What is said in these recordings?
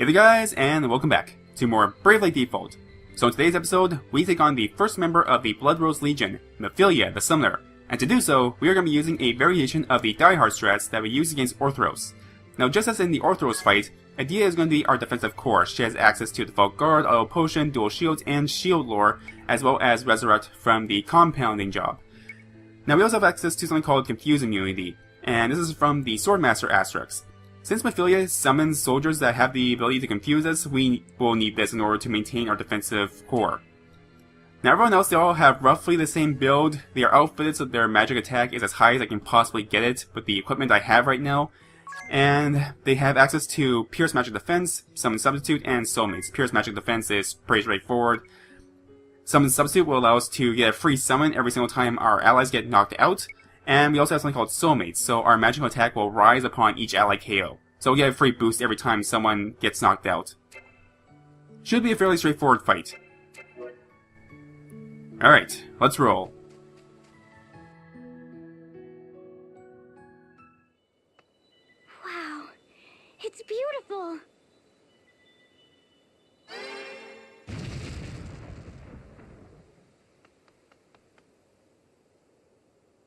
Hey there guys, and welcome back to more Bravely Default. So in today's episode, we take on the first member of the Blood Rose Legion, Mephilia the Summoner. And to do so, we are going to be using a variation of the Die Hard strats that we use against Orthros. Now just as in the Orthros fight, Idea is going to be our defensive core. She has access to Default Guard, Auto Potion, Dual Shields, and Shield Lore, as well as Resurrect from the Compounding job. Now we also have access to something called Confuse Immunity, and this is from the Swordmaster Asterix. Since Mephilia summons soldiers that have the ability to confuse us, we will need this in order to maintain our defensive core. Now everyone else, they all have roughly the same build. They are outfitted so their magic attack is as high as I can possibly get it with the equipment I have right now. And they have access to Pierce Magic Defense, Summon Substitute, and Soulmates. Pierce Magic Defense is pretty straightforward. Summon Substitute will allow us to get a free summon every single time our allies get knocked out. And we also have something called Soulmates, so our magical attack will rise upon each ally KO. So we get a free boost every time someone gets knocked out. Should be a fairly straightforward fight. Alright, let's roll. Wow, it's beautiful!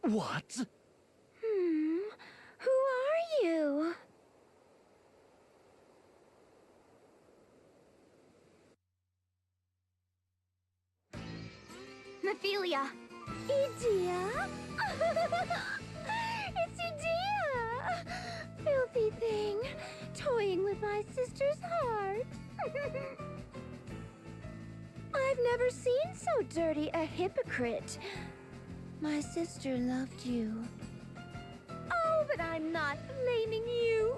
What? Who are you? Mephilia. Idea? It's Idea! Filthy thing, toying with my sister's heart. I've never seen so dirty a hypocrite. My sister loved you. Oh, but I'm not blaming you.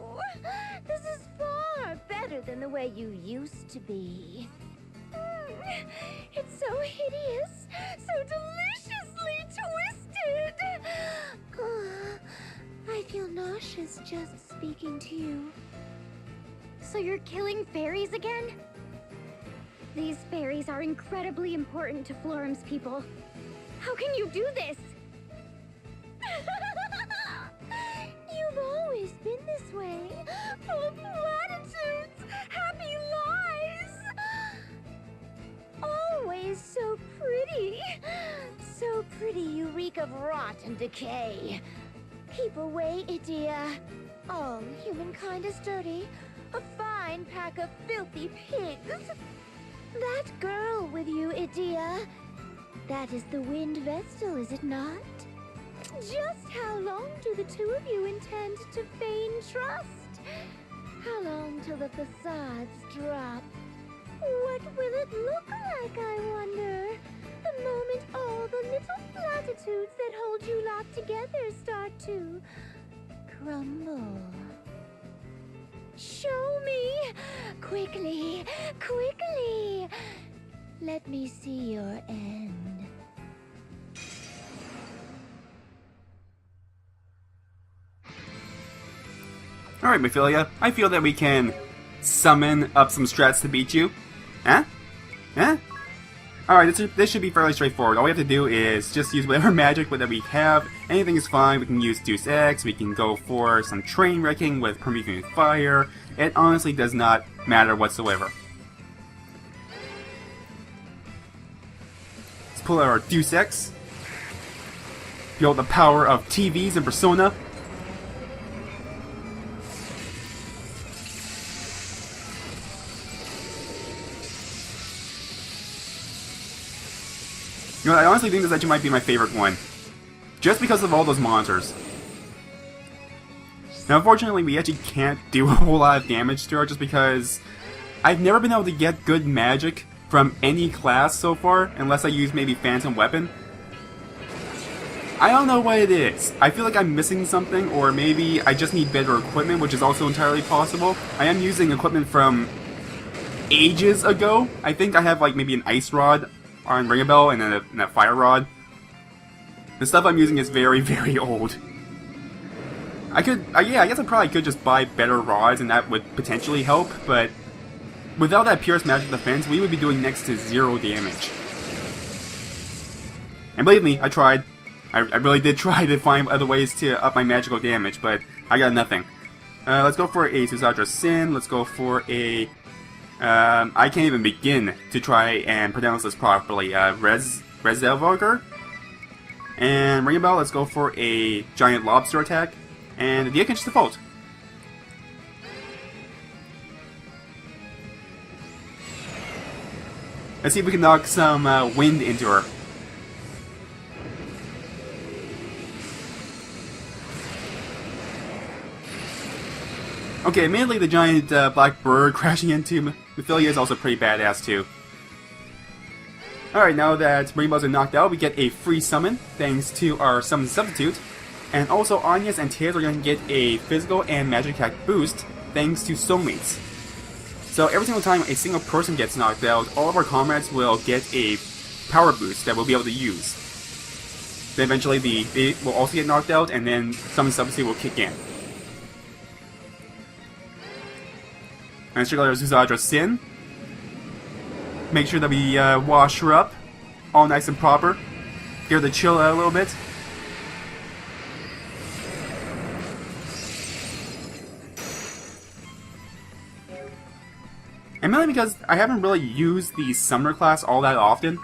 This is far better than the way you used to be. It's so hideous, so deliciously twisted. I feel nauseous just speaking to you. So you're killing fairies again? These fairies are incredibly important to Florum's people. How can you do this? You've always been this way, full of platitudes, happy lies. Always so pretty. So pretty you reek of rot and decay. Keep away, Idea. All humankind is dirty. A fine pack of filthy pigs. That girl with you, Idea. That is the Wind Vestal, is it not? Just how long do the two of you intend to feign trust? How long till the facades drop? What will it look like, I wonder? The moment all the little platitudes that hold you locked together start to crumble. Show me! Quickly! Quickly! Let me see your end. Alright Mephilia, I feel that we can summon up some strats to beat you. Huh? Huh? Alright, this should be fairly straightforward. All we have to do is just use whatever magic that we have. Anything is fine. We can use Deus Ex, we can go for some train wrecking with Promethean Fire. It honestly does not matter whatsoever. Let's pull out our Deus Ex. Feel the power of TVs and Persona. You know, I honestly think this actually might be my favorite one. Just because of all those monsters. Now, unfortunately, we actually can't do a whole lot of damage to her just because I've never been able to get good magic from any class so far, unless I use maybe Phantom Weapon. I don't know what it is. I feel like I'm missing something, or maybe I just need better equipment, which is also entirely possible. I am using equipment from ages ago. I think I have like maybe an Ice Rod on Ringabel and then a Fire Rod. The stuff I'm using is very, very old. I could, yeah, I guess I probably could just buy better rods and that would potentially help, but without that Pierce Magic Defense, we would be doing next to 0 damage. And believe me, I tried. I really did try to find other ways to up my magical damage, but I got nothing. Let's go for a Susadra Sin, let's go for a I can't even begin to try and pronounce this properly. Rezelvarger. And Ring Bell, let's go for a giant lobster attack. And the can just default. Let's see if we can knock some wind into her. Okay, admittedly the giant black bird crashing into Mephilia is also pretty badass too. Alright, now that Rainbows are knocked out, we get a free summon, thanks to our summon substitute. And also Anya's and Tails are going to get a physical and magic attack boost, thanks to soulmates. So every single time a single person gets knocked out, all of our comrades will get a power boost that we'll be able to use. Then eventually they will also get knocked out, and then summon substitute will kick in. And check out our Zuzadra Sin. Make sure that we wash her up, all nice and proper. Get her to chill out a little bit. And mainly because I haven't really used the Summoner class all that often,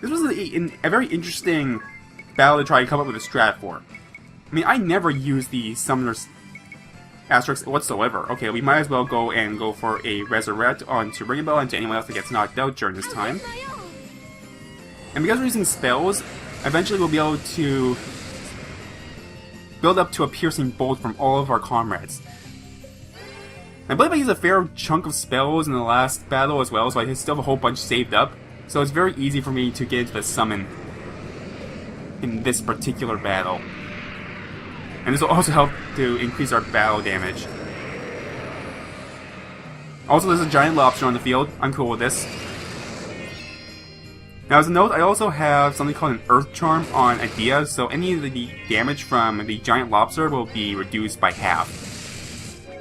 this was a very interesting battle to try and come up with a strat for. I mean, I never use the Summoner's asterisk whatsoever. Okay, we might as well go for a Resurrect onto Ringabel and to anyone else that gets knocked out during this time. And because we're using spells, eventually we'll be able to build up to a piercing bolt from all of our comrades. I believe I used a fair chunk of spells in the last battle as well, so I still have a whole bunch saved up. So it's very easy for me to get into the summon in this particular battle. And this will also help to increase our battle damage. Also, there's a giant lobster on the field. I'm cool with this. Now, as a note, I also have something called an Earth Charm on Idea, so any of the damage from the giant lobster will be reduced by half.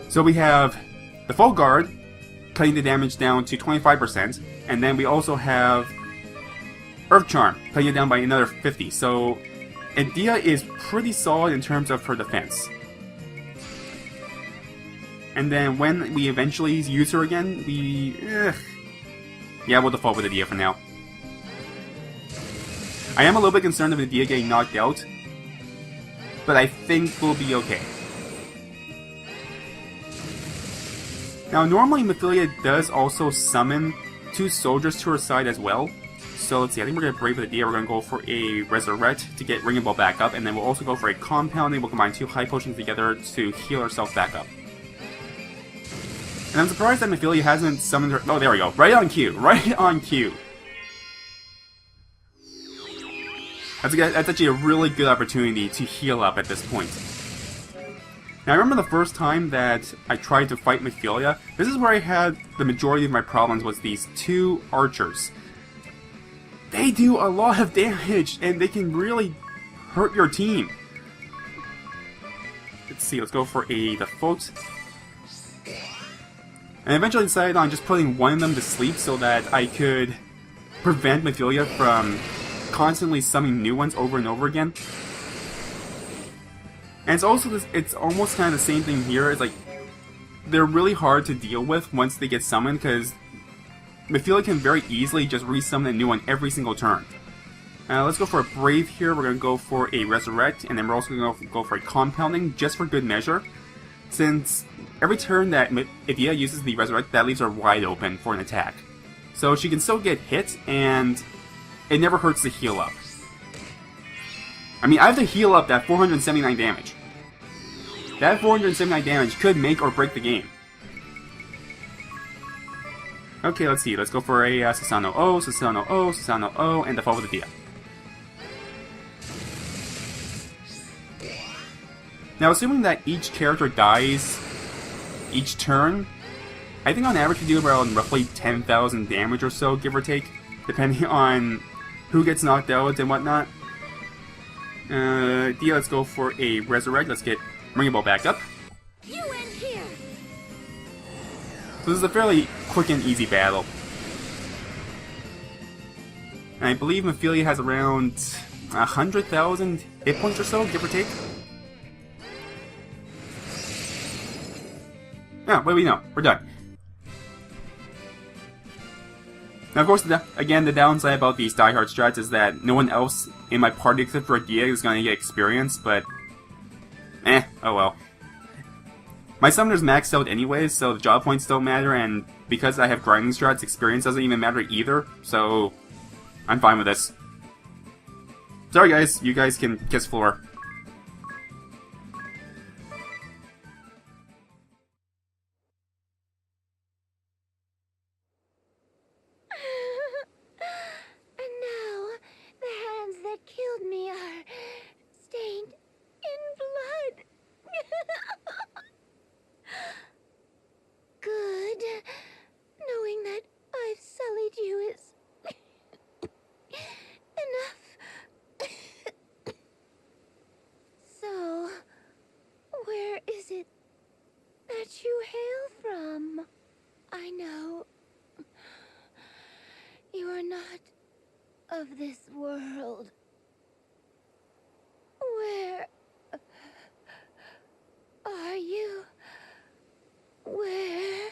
So we have the Full Guard, cutting the damage down to 25%, and then we also have Earth Charm, cutting it down by another 50%. So Idea is pretty solid in terms of her defense. And then when we eventually use her again, yeah, we'll default with Idea for now. I am a little bit concerned of Idea getting knocked out, but I think we'll be okay. Now, normally Mephilia does also summon 2 soldiers to her side as well. So let's see, I think we're going to Brave with Idea. We're going to go for a Resurrect to get Ringing Ball back up, and then we'll also go for a Compounding. We'll combine 2 high potions together to heal ourselves back up. And I'm surprised that Mephilia hasn't summoned her. Oh, there we go. Right on cue. Right on cue. That's actually a really good opportunity to heal up at this point. Now, I remember the first time that I tried to fight Mephilia, this is where I had the majority of my problems, was these 2 archers. They do a lot of damage, and they can really hurt your team. Let's see, let's go for a default. And I eventually decided on just putting one of them to sleep so that I could prevent Mephilia from constantly summoning new ones over and over again. And it's also it's almost kind of the same thing here. It's like they're really hard to deal with once they get summoned, because Mephilia can very easily just resummon a new one every single turn. Let's go for a Brave here. We're going to go for a Resurrect, and then we're also going to go for a Compounding, just for good measure. Since every turn that Idea uses the Resurrect, that leaves her wide open for an attack. So she can still get hit, and it never hurts to heal up. I mean, I have to heal up that 479 damage. That 479 damage could make or break the game. Okay, let's see. Let's go for a Susano O, Susano O, Susano O, and default with Idea. Now, assuming that each character dies each turn, I think on average we do around roughly 10,000 damage or so, give or take, depending on who gets knocked out and whatnot. Idea, let's go for a Resurrect. Let's get Ring Ball back up. You end here. So this is a fairly quick and easy battle. And I believe Mephilia has around 100,000 hit points or so, give or take. Yeah, what do we know? We're done. Now, of course, again, the downside about these diehard strats is that no one else in my party except for Dia is going to get experience, but oh well. My summoner's maxed out anyways, so the job points don't matter, and because I have grinding strats, experience doesn't even matter either, so I'm fine with this. Sorry guys, you guys can kiss floor. And now, the hands that killed me are stained in blood. Good. Knowing that I've sullied you is enough. So, where is it that you hail from? I know you are not of this world. Where are you? Where?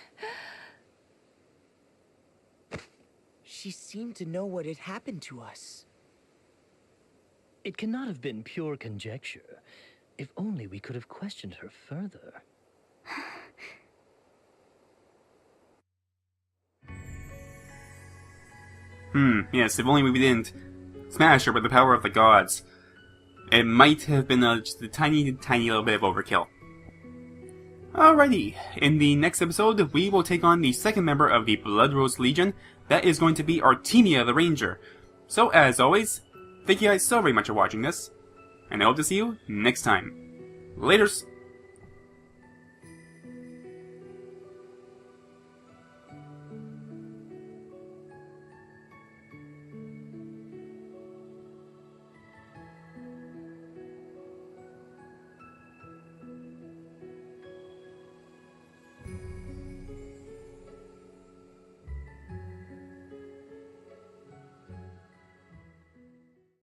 She seemed to know what had happened to us. It cannot have been pure conjecture. If only we could have questioned her further. Yes, if only we didn't smash her with the power of the gods. It might have been just a tiny little bit of overkill. Alrighty, in the next episode, we will take on the second member of the Blood Rose Legion. That is going to be Artemia the Ranger. So, as always, thank you guys so very much for watching this, and I hope to see you next time. Laters!